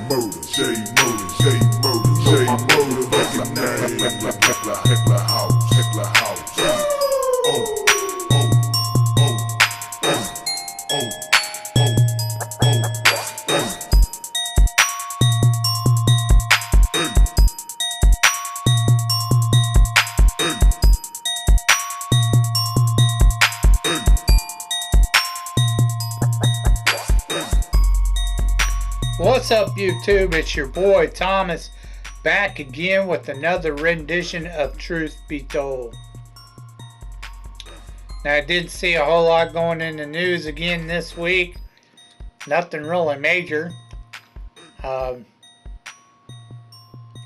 motor, J motor, J motor, J motor, recognize Heckler house, Heckler house. Oh, oh, oh, oh, oh, oh, oh, oh. What's up, YouTube? It's your boy Thomas, back again with another rendition of Truth Be Told. Now, I did see a whole lot going in the news again this week. Nothing really major. Of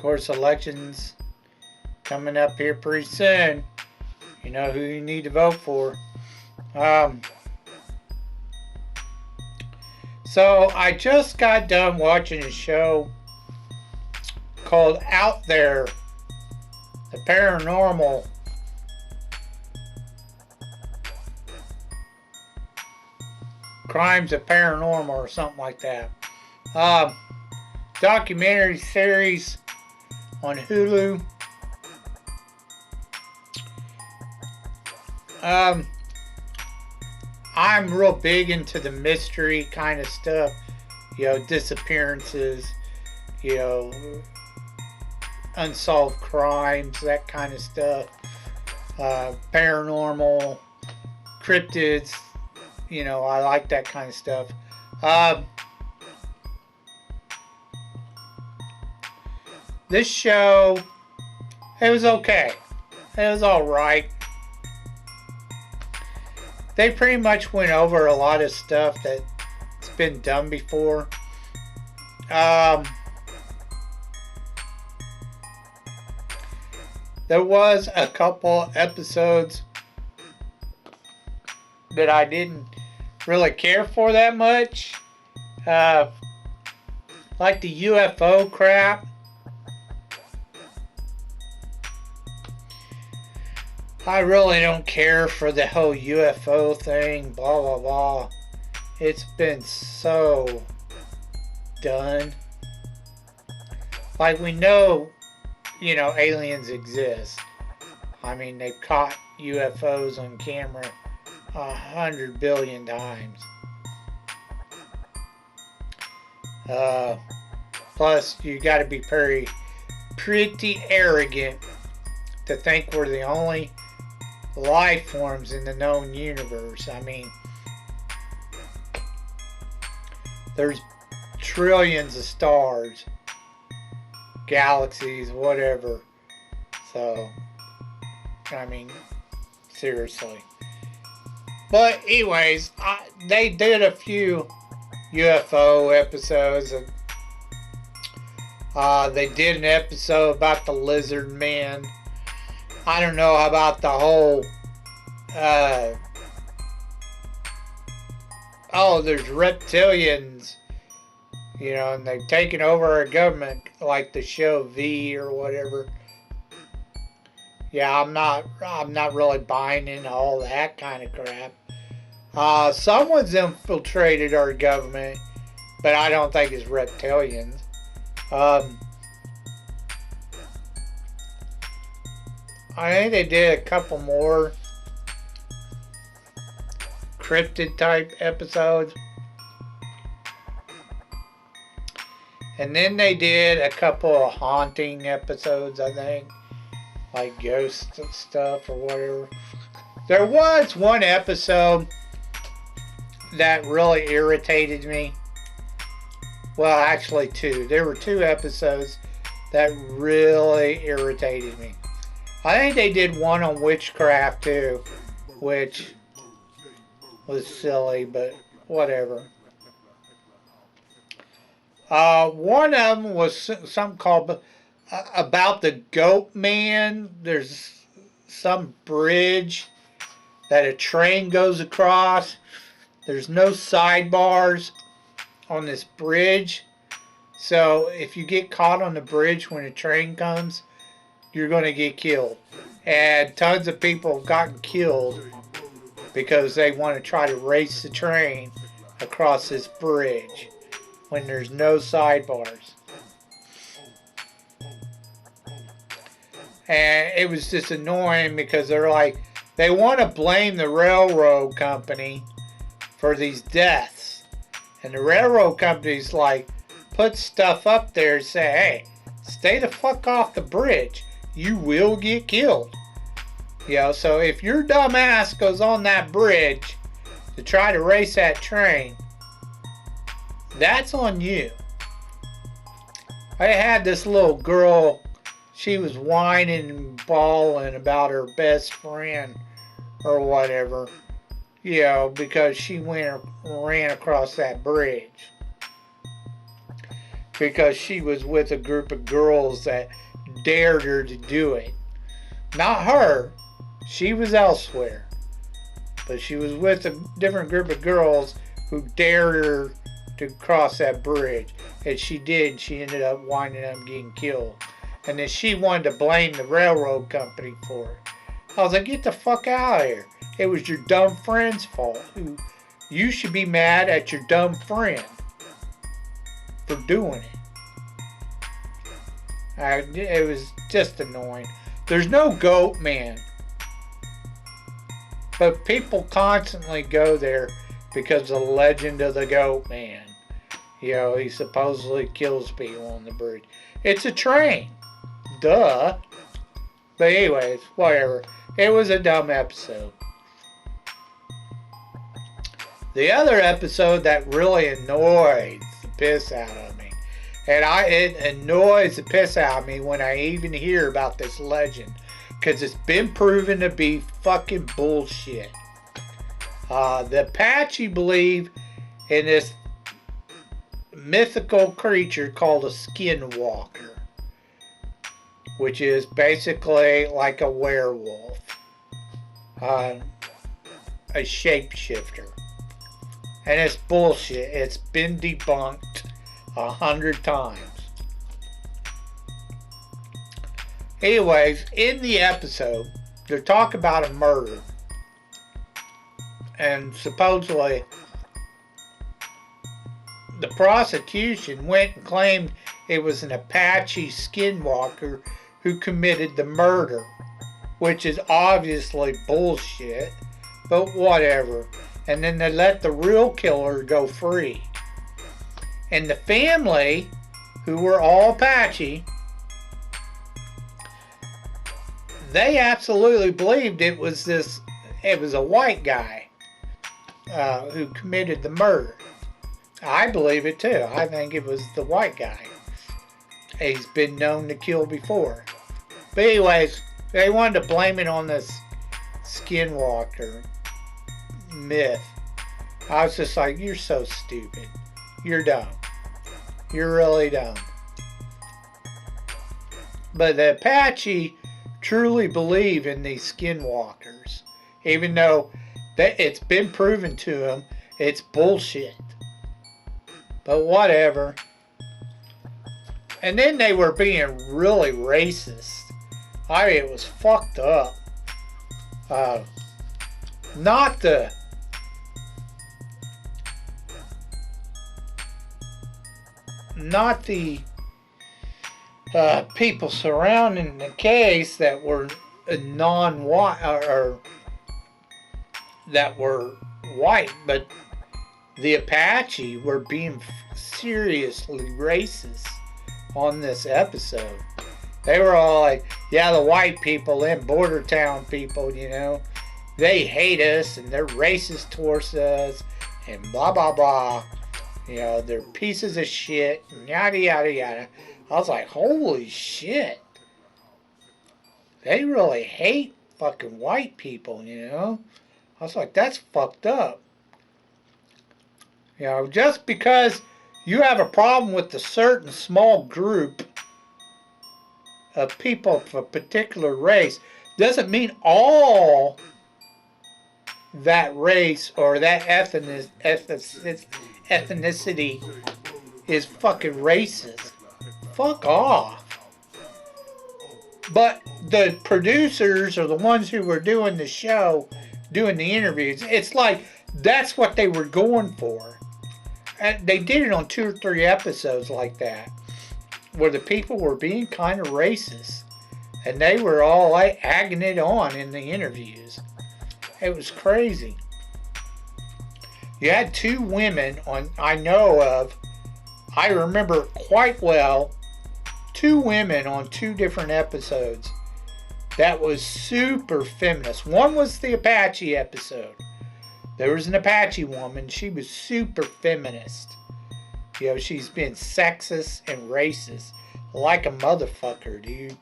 course, elections coming up here pretty soon. You know who you need to vote for. So I just got done watching a show called Out There, the Paranormal. Crimes of Paranormal or something like that. Documentary series on Hulu. I'm real big into the mystery kind of stuff, you know, disappearances, you know, unsolved crimes, that kind of stuff, paranormal, cryptids, you know, I like that kind of stuff. This show, it was okay. It was alright. They pretty much went over a lot of stuff that's been done before. There was a couple episodes that I didn't really care for that much. Like the UFO crap. I really don't care for the whole UFO thing, blah, blah, blah. It's been so done. Like, we know, you know, aliens exist. I mean, they've caught UFOs on camera 100 billion times. Plus, you gotta be pretty arrogant to think we're the only life forms in the known universe. I mean, there's trillions of stars, galaxies, whatever. So, I mean, seriously. But anyways, they did a few UFO episodes. They did an episode about the lizard men. I don't know about the whole, there's reptilians, you know, and they've taken over our government, like the show V or whatever. Yeah, I'm not really buying into all that kind of crap. Someone's infiltrated our government, but I don't think it's reptilians. I think they did a couple more cryptid type episodes. And then they did a couple of haunting episodes, I think. Like ghost stuff or whatever. There was one episode that really irritated me. Well, actually two. There were two episodes that really irritated me. I think they did one on witchcraft too, which was silly, but whatever. One of them was something called about the goat man. There's some bridge that a train goes across. There's no sidebars on this bridge. So if you get caught on the bridge when a train comes, you're going to get killed. And tons of people have gotten killed because they want to try to race the train across this bridge when there's no sidebars. And it was just annoying because they're like, they want to blame the railroad company for these deaths. And the railroad company's like, put stuff up there and say, hey, stay the fuck off the bridge. You will get killed. You know, so if your dumb ass goes on that bridge to try to race that train, that's on you. I had this little girl, she was whining and bawling about her best friend or whatever, you know, because she ran across that bridge. Because she was with a group of girls that dared her to do it. Not her, she was elsewhere. But she was with a different group of girls who dared her to cross that bridge. And she did, she ended up winding up getting killed. And then she wanted to blame the railroad company for it. I was like, get the fuck out of here. It was your dumb friend's fault. You should be mad at your dumb friend for doing it. It was just annoying. There's no goat man. But people constantly go there because of the legend of the goat man. You know, he supposedly kills people on the bridge. It's a train. Duh. But anyways, whatever. It was a dumb episode. The other episode that really annoyed the piss out of me, and it annoys the piss out of me when I even hear about this legend, because it's been proven to be fucking bullshit. The Apache believe in this mythical creature called a skinwalker, which is basically like a werewolf, a shapeshifter. And it's bullshit. It's been debunked 100 times. Anyways, in the episode, they're talking about a murder. And supposedly, the prosecution went and claimed it was an Apache skinwalker who committed the murder, which is obviously bullshit, but whatever. And then they let the real killer go free. And the family, who were all Apache, they absolutely believed it was a white guy who committed the murder. I believe it too. I think it was the white guy. He's been known to kill before. But anyways, they wanted to blame it on this skinwalker myth. I was just like, you're so stupid. You're dumb. You're really dumb. But the Apache truly believe in these skinwalkers, even though it's been proven to them it's bullshit. But whatever. And then they were being really racist. I mean, it was fucked up. Not the people surrounding the case that were non-white or that were white, but the Apache were being seriously racist on this episode. They were all like, yeah, the white people, them border town people, you know, they hate us and they're racist towards us and blah blah blah. You know, they're pieces of shit and yada yada yada. I was like, holy shit. They really hate fucking white people, you know. I was like, that's fucked up. You know, just because you have a problem with a certain small group of people of a particular race doesn't mean all that race or that ethnicity is fucking racist. Fuck off. But the producers or the ones who were doing the show, doing the interviews, it's like that's what they were going for. they did it on 2 or 3 episodes like that, where the people were being kind of racist, and they were all like agging it on in the interviews. It was crazy. You had 2 women on, I know of, I remember quite well, 2 women on 2 different episodes that was super feminist. One was the Apache episode. There was an Apache woman. She was super feminist. You know, she's been sexist and racist like a motherfucker, dude.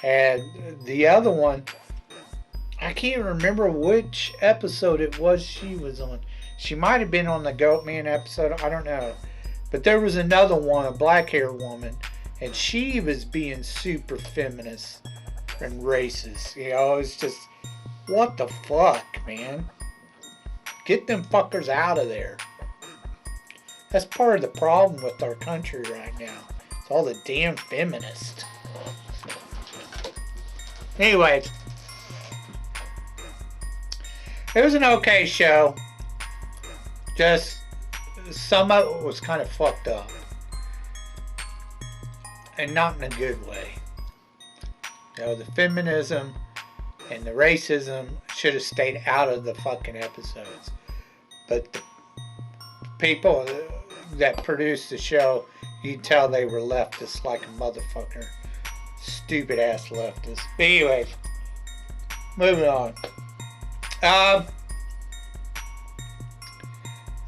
And the other one, I can't remember which episode it was she was on. She might have been on the Goatman episode. I don't know. But there was another one, a black-haired woman, and she was being super feminist and racist. You know, it's just, what the fuck, man? Get them fuckers out of there. That's part of the problem with our country right now. It's all the damn feminists. Anyways, it was an okay show. Just some of it was kind of fucked up. And not in a good way. You know, the feminism and the racism should have stayed out of the fucking episodes. But the people that produced the show, you can tell they were leftists like a motherfucker. Stupid ass leftists. But anyways, moving on.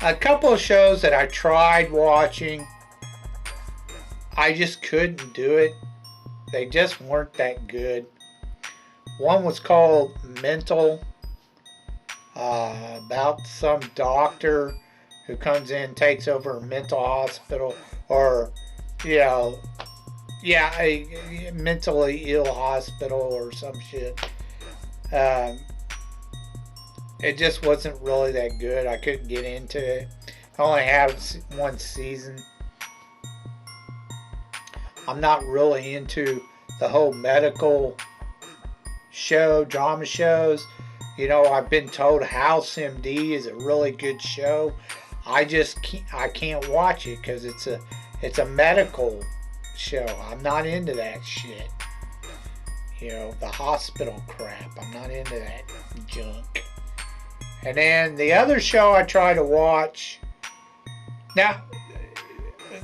A couple of shows that I tried watching, I just couldn't do it. They just weren't that good. One was called Mental, about some doctor who comes in, takes over a mental hospital, or, you know, yeah, a mentally ill hospital or some shit. It just wasn't really that good. I couldn't get into it. I only have 1 season. I'm not really into the whole medical show, drama shows. You know, I've been told House MD is a really good show. I can't watch it because it's a medical show. I'm not into that shit. You know, the hospital crap. I'm not into that junk. And then the other show I try to watch. Now,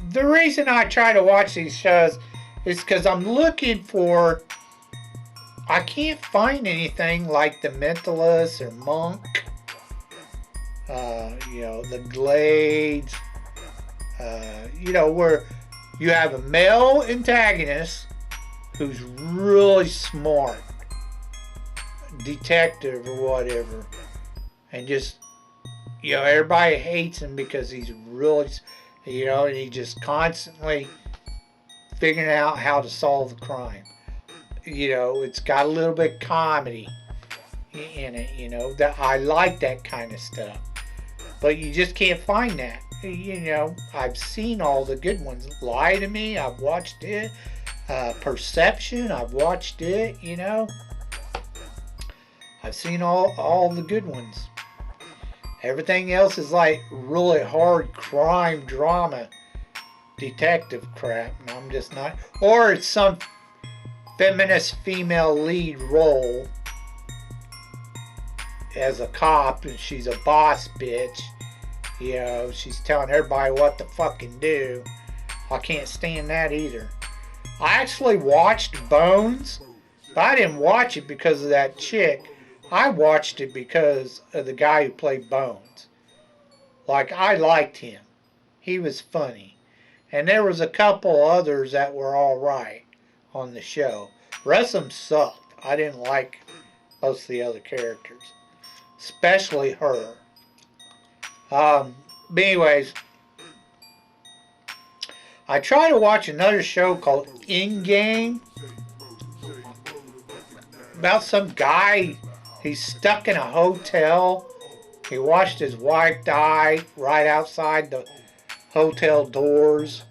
the reason I try to watch these shows is because I'm looking for, I can't find anything like The Mentalist or Monk, you know, The Glades, you know, where you have a male antagonist who's really smart, detective or whatever, and just, you know, everybody hates him because he's really, you know, and he just constantly figuring out how to solve the crime. You know, it's got a little bit of comedy in it, you know, that I like that kind of stuff. But you just can't find that. You know, I've seen all the good ones. Lie to Me, I've watched it. Perception, I've watched it, you know. I've seen all the good ones. Everything else is like really hard crime drama detective crap, and I'm just not. Or it's some feminist female lead role as a cop, and she's a boss bitch. You know, she's telling everybody what to fucking do. I can't stand that either. I actually watched Bones, but I didn't watch it because of that chick. I watched it because of the guy who played Bones. Like, I liked him. He was funny. And there was a couple others that were alright on the show. The rest of them sucked. I didn't like most of the other characters. Especially her. But anyways, I tried to watch another show called In Game. About some guy, he's stuck in a hotel. He watched his wife die right outside the hotel doors.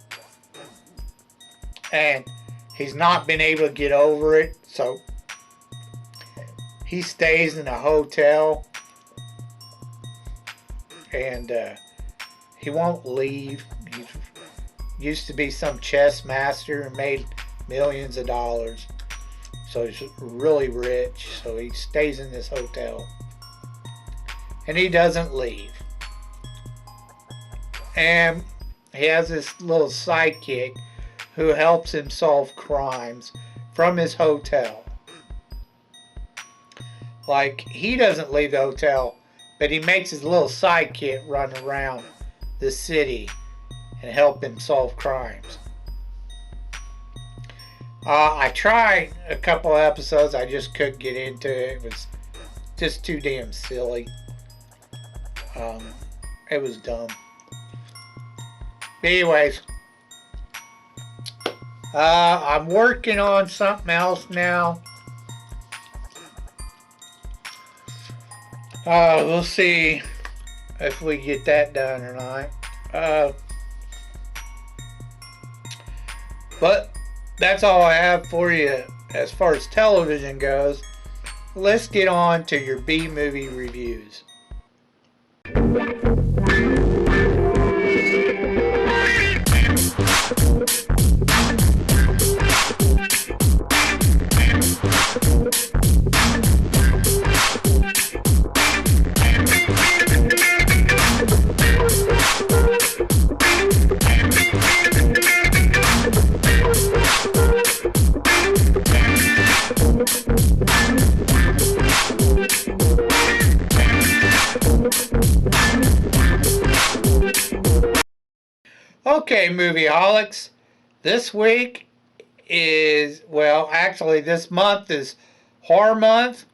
And he's not been able to get over it. So he stays in a hotel. And he won't leave. He used to be some chess master and made millions of dollars. So he's really rich. So he stays in this hotel. And he doesn't leave. And he has this little sidekick who helps him solve crimes from his hotel. Like, he doesn't leave the hotel, but he makes his little sidekick run around the city and help him solve crimes. I tried a couple of episodes. I just couldn't get into it. It was just too damn silly. It was dumb. But anyways, I'm working on something else now. We'll see if we get that done or not. But that's all I have for you as far as television goes. Let's get on to your B-movie reviews. Okay, movieaholics, this week is, well, actually this month is Horror Month.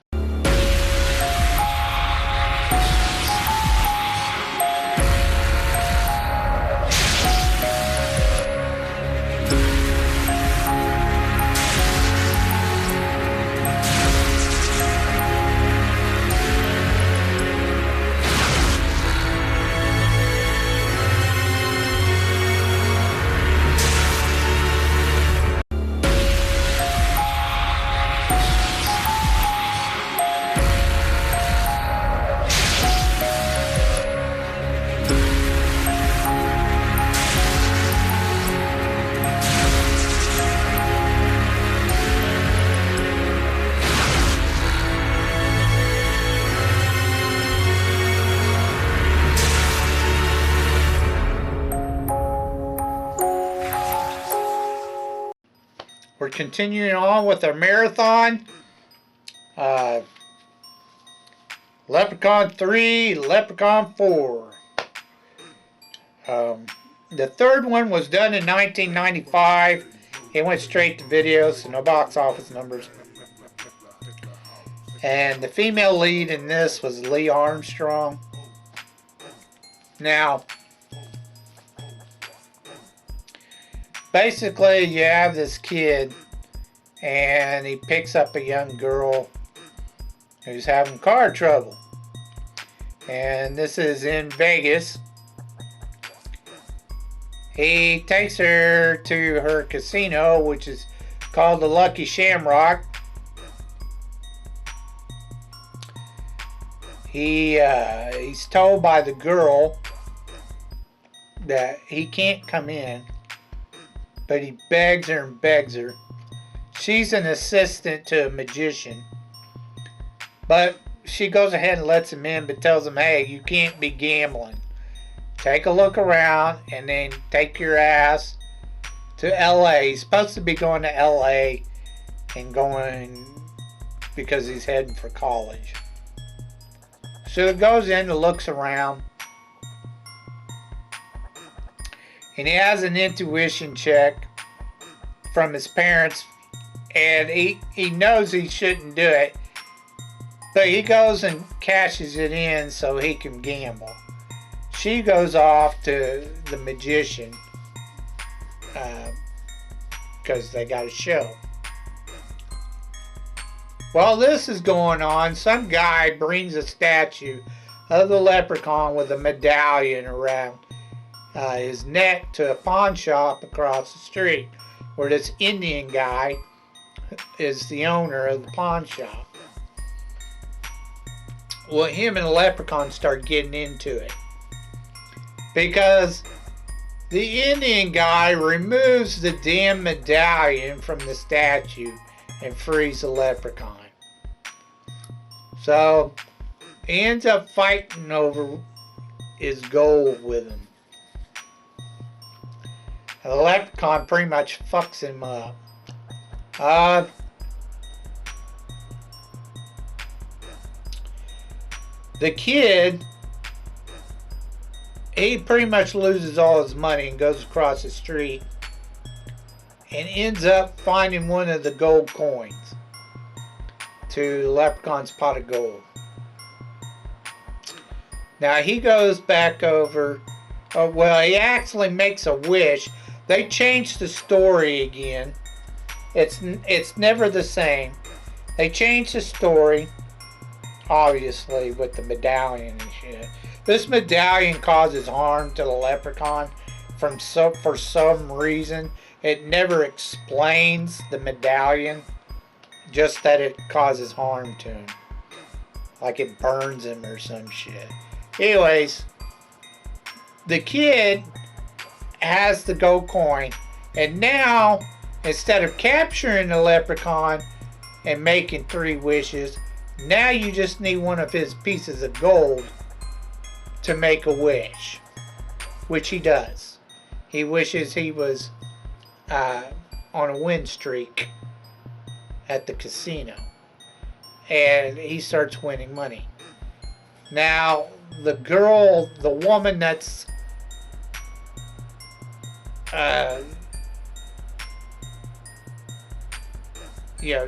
We're continuing on with our marathon. Leprechaun 3, Leprechaun 4. The third one was done in 1995. It went straight to video, so no box office numbers. And the female lead in this was Lee Armstrong. Now, basically, you have this kid, and he picks up a young girl who's having car trouble. And this is in Vegas. He takes her to her casino, which is called the Lucky Shamrock. He's told by the girl that he can't come in, but he begs her and begs her. She's an assistant to a magician, but she goes ahead and lets him in, but tells him, hey, you can't be gambling. Take a look around and then take your ass to LA. He's supposed to be going to LA and going because he's heading for college. So he goes in and looks around, and he has an intuition check from his parents, and he knows he shouldn't do it, but he goes and cashes it in so he can gamble. She goes off to the magician because they got a show. While this is going on, some guy brings a statue of the leprechaun with a medallion around his neck to a pawn shop across the street, where this Indian guy is the owner of the pawn shop. Well, him and the leprechaun start getting into it. because the Indian guy removes the damn medallion from the statue and frees the leprechaun. So he ends up fighting over his gold with him. And the leprechaun pretty much fucks him up. The kid, he pretty much loses all his money and goes across the street and ends up finding one of the gold coins to the leprechaun's pot of gold. Now he goes back over, well, he actually makes a wish. They changed the story again. It's never the same. They changed the story, obviously, with the medallion and shit. This medallion causes harm to the leprechaun for some reason. It never explains the medallion, just that it causes harm to him. Like it burns him or some shit. Anyways, the kid has the gold coin, and now, instead of capturing the leprechaun and making 3 wishes, now you just need one of his pieces of gold to make a wish, which he does. He wishes he was on a win streak at the casino, and he starts winning money. Now, the woman that's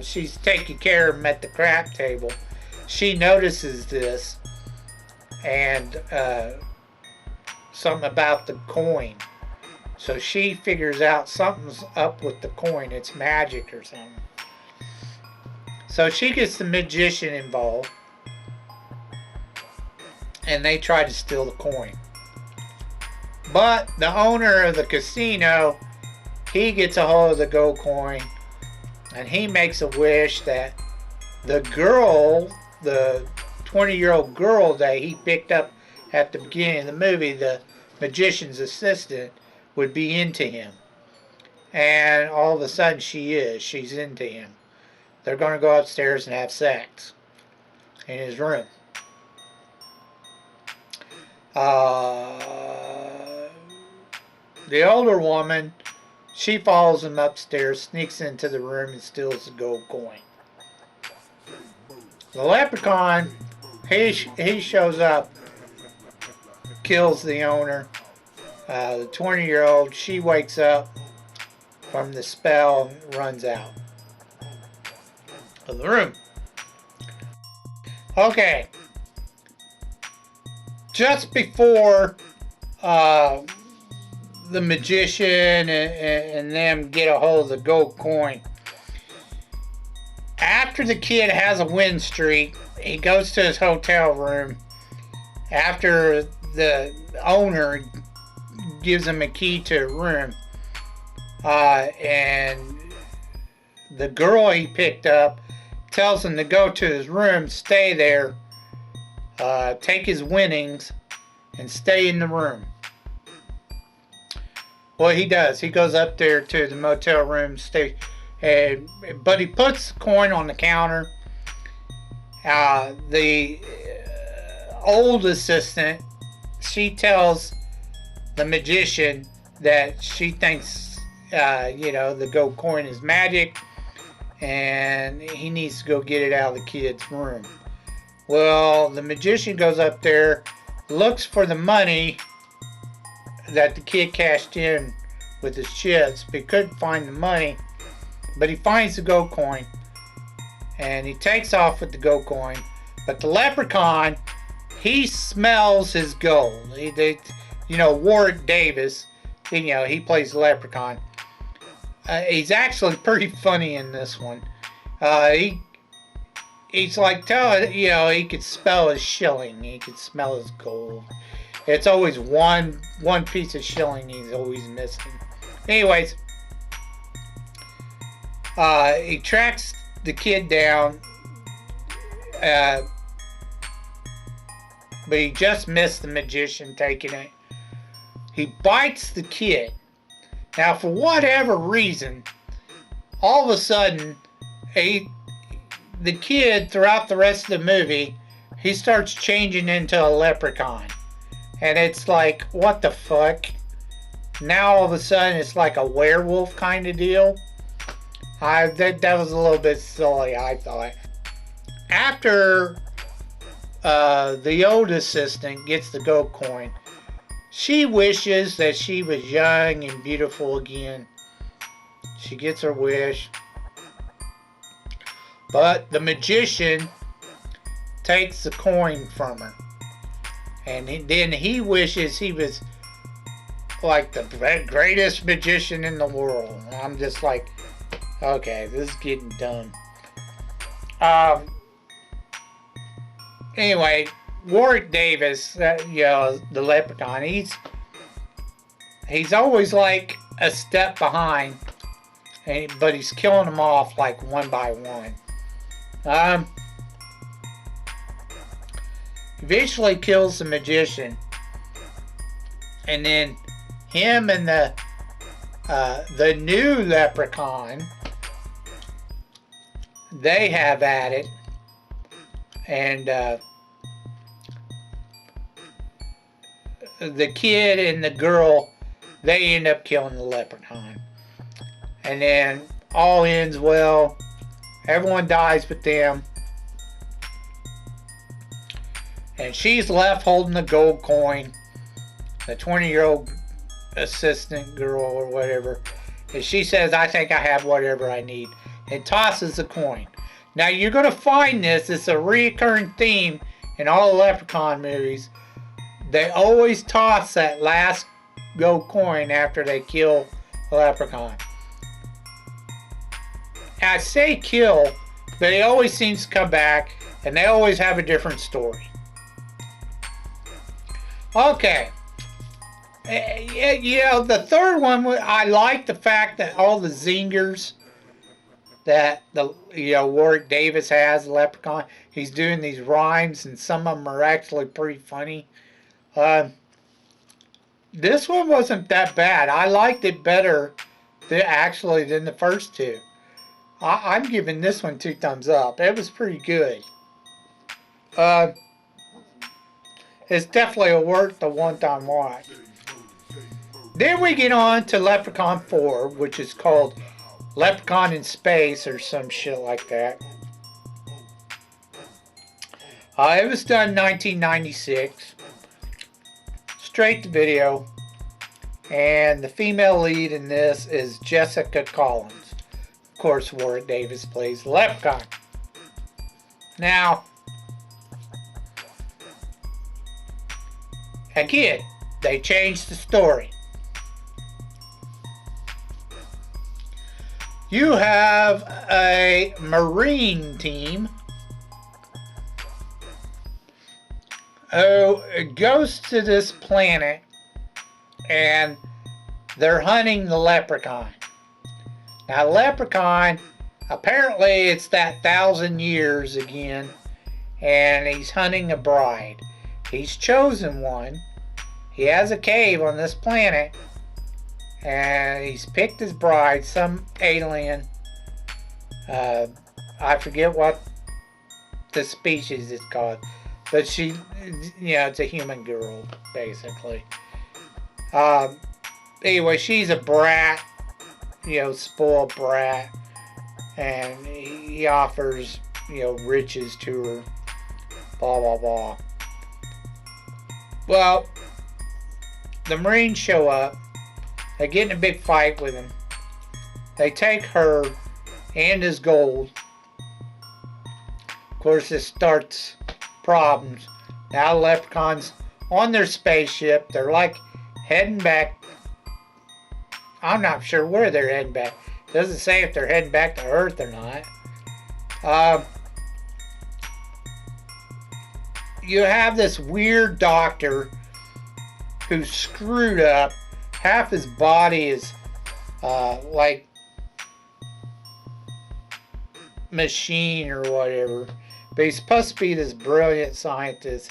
she's taking care of him at the crap table. She notices this and something about the coin. So she figures out something's up with the coin. It's magic or something. So she gets the magician involved, and they try to steal the coin. But the owner of the casino, he gets a hold of the gold coin, and he makes a wish that the girl, the 20-year-old girl that he picked up at the beginning of the movie, the magician's assistant, would be into him. And all of a sudden she's into him. They're going to go upstairs and have sex in his room. The older woman, she follows him upstairs, sneaks into the room, and steals the gold coin. The leprechaun, he shows up, kills the owner. The 20-year-old, she wakes up from the spell and runs out of the room. Okay. Just before the magician and them get a hold of the gold coin, after the kid has a win streak, he goes to his hotel room after the owner gives him a key to a room, and the girl he picked up tells him to go to his room, stay there, take his winnings, and stay in the room. Well, he does. He goes up there to the motel room, but he puts the coin on the counter. The old assistant, she tells the magician that she thinks, the gold coin is magic, and he needs to go get it out of the kid's room. Well, the magician goes up there, looks for the money that the kid cashed in with his chips, but he couldn't find the money. But he finds the gold coin, and he takes off with the gold coin. But the leprechaun, he smells his gold. Warwick Davis, he plays the leprechaun. He's actually pretty funny in this one. He's like he could smell his shilling. He could smell his gold. It's always one piece of shilling he's always missing. Anyways, he tracks the kid down, but he just missed the magician taking it. He bites the kid. Now, for whatever reason, all of a sudden, the kid, throughout the rest of the movie, he starts changing into a leprechaun. And it's like, what the fuck? Now all of a sudden it's like a werewolf kind of deal. That was a little bit silly, I thought. After the old assistant gets the gold coin, she wishes that she was young and beautiful again. She gets her wish. But the magician takes the coin from her. And then he wishes he was like the greatest magician in the world. And I'm just like, okay, this is getting dumb. Anyway, Warwick Davis, the Leprechaun, he's always like a step behind, but he's killing them off like one by one. Eventually kills the magician, and then him and the new Leprechaun, they have at it, and the kid and the girl, they end up killing the Leprechaun, and then all ends well. Everyone dies but them. And she's left holding the gold coin, the 20-year-old assistant girl or whatever. And she says, I think I have whatever I need. And tosses the coin. Now you're going to find this. It's a recurring theme in all the Leprechaun movies. They always toss that last gold coin after they kill the Leprechaun. I say kill, but he always seems to come back. And they always have a different story. Okay. The third one, I like the fact that all the zingers that Warwick Davis has, the Leprechaun, he's doing these rhymes, and some of them are actually pretty funny. This one wasn't that bad. I liked it better than the first two. I'm giving this one 2 thumbs up. It was pretty good. It's definitely worth the one-time watch. Then we get on to Leprechaun 4, which is called Leprechaun in Space or some shit like that. It was done in 1996. Straight to video. And the female lead in this is Jessica Collins. Of course, Warwick Davis plays Leprechaun. Now, again, they changed the story. You have a Marine team who goes to this planet and they're hunting the Leprechaun. Now, Leprechaun, apparently it's that 1,000 years again, and he's hunting a bride. He's chosen one. He has a cave on this planet, and he's picked his bride, some alien. I forget what the species is called, but she, it's a human girl, basically. Anyway, she's a brat, spoiled brat, and he offers, riches to her, blah, blah, blah. Well, the Marines show up. They get in a big fight with him. They take her and his gold. Of course, this starts problems. Now the Leprechauns on their spaceship. They're like heading back. I'm not sure where they're heading back. It doesn't say if they're heading back to Earth or not. You have this weird doctor who's screwed up. Half his body is like machine or whatever. But he's supposed to be this brilliant scientist.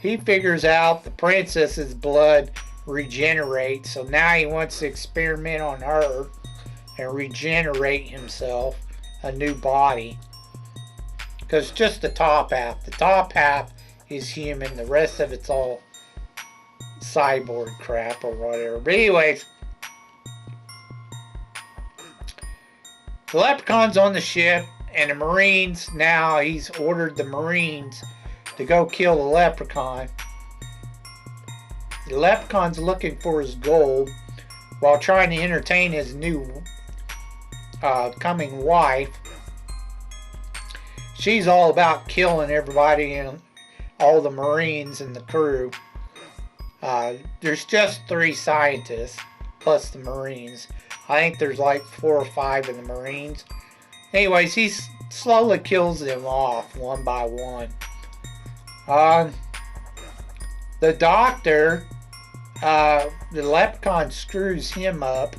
he figures out the princess's blood regenerates, so now he wants to experiment on her and regenerate himself a new body. Because just the top half is human, the rest of it's all cyborg crap or whatever. But anyways, the Leprechaun's on the ship, and the Marines, now he's ordered the Marines to go kill the Leprechaun. The Leprechaun's looking for his gold while trying to entertain his new coming wife. She's all about killing everybody and all the Marines and the crew. There's just 3 scientists plus the Marines. I think there's like 4 or 5 in the Marines. Anyways, he slowly kills them off one by one. The doctor, the Leprechaun screws him up.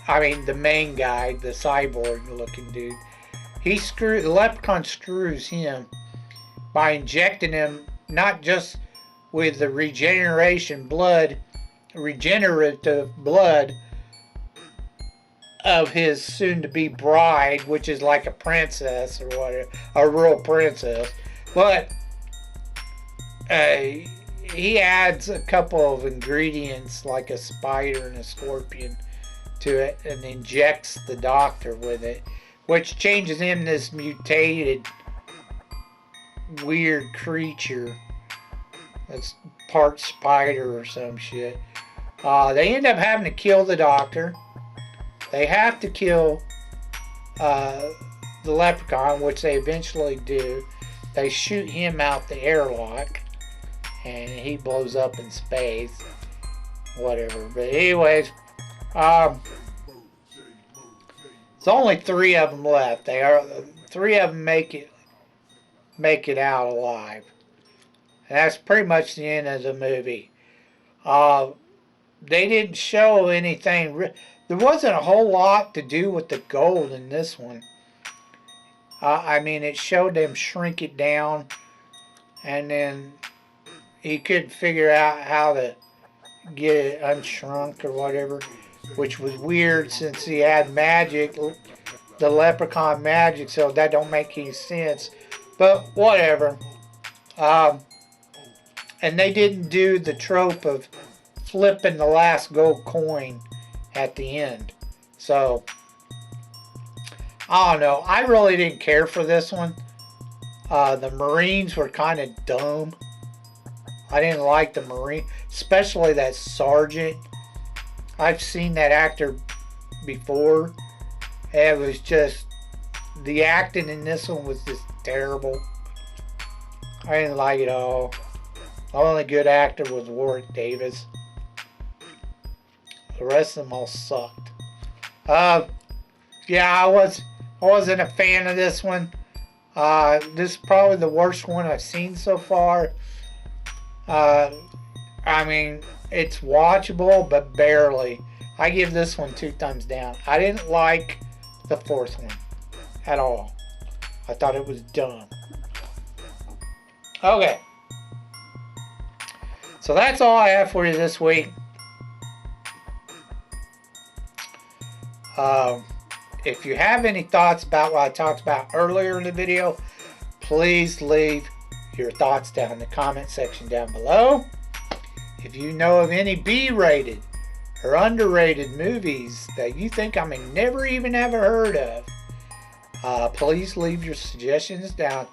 I mean, the main guy, the cyborg looking dude. The Leprechaun screws him by injecting him not just with the regenerative blood of his soon-to-be bride, which is like a princess or whatever, a real princess, but he adds a couple of ingredients like a spider and a scorpion to it and injects the doctor with it, which changes him this mutated weird creature that's part spider or some shit. They end up having to kill the doctor. They have to kill the Leprechaun, which they eventually do. They shoot him out the airlock and he blows up in space, whatever. But anyways, there's only 3 of them left. 3 of them make it out alive, and that's pretty much the end of the movie. They didn't show anything. There wasn't a whole lot to do with the gold in this one. I mean, it showed them shrink it down, and then he could figure out how to get it unshrunk or whatever, which was weird since he had magic, the Leprechaun magic, so that don't make any sense. But whatever. And they didn't do the trope of flipping the last gold coin at the end. So, I don't know. I really didn't care for this one. The Marines were kind of dumb. I didn't like the Marine, especially that sergeant. I've seen that actor before. It was just, the acting in this one was just terrible. I didn't like it at all. The only good actor was Warwick Davis. The rest of them all sucked. Yeah, I wasn't a fan of this one. This is probably the worst one I've seen so far. I mean, it's watchable, but barely. I give this one 2 thumbs down. I didn't like the 4th one at all. I thought it was dumb. Okay. So that's all I have for you this week. If you have any thoughts about what I talked about earlier in the video, please leave your thoughts down in the comment section down below. If you know of any B-rated or underrated movies that you think I may never even ever heard of, please leave your suggestions down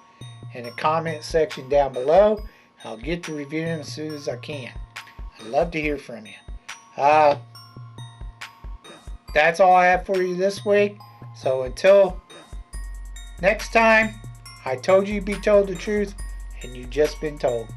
in the comment section down below. I'll get to reviewing them as soon as I can. I'd love to hear from you. That's all I have for you this week. So until next time, I told you be told the truth, and you've just been told.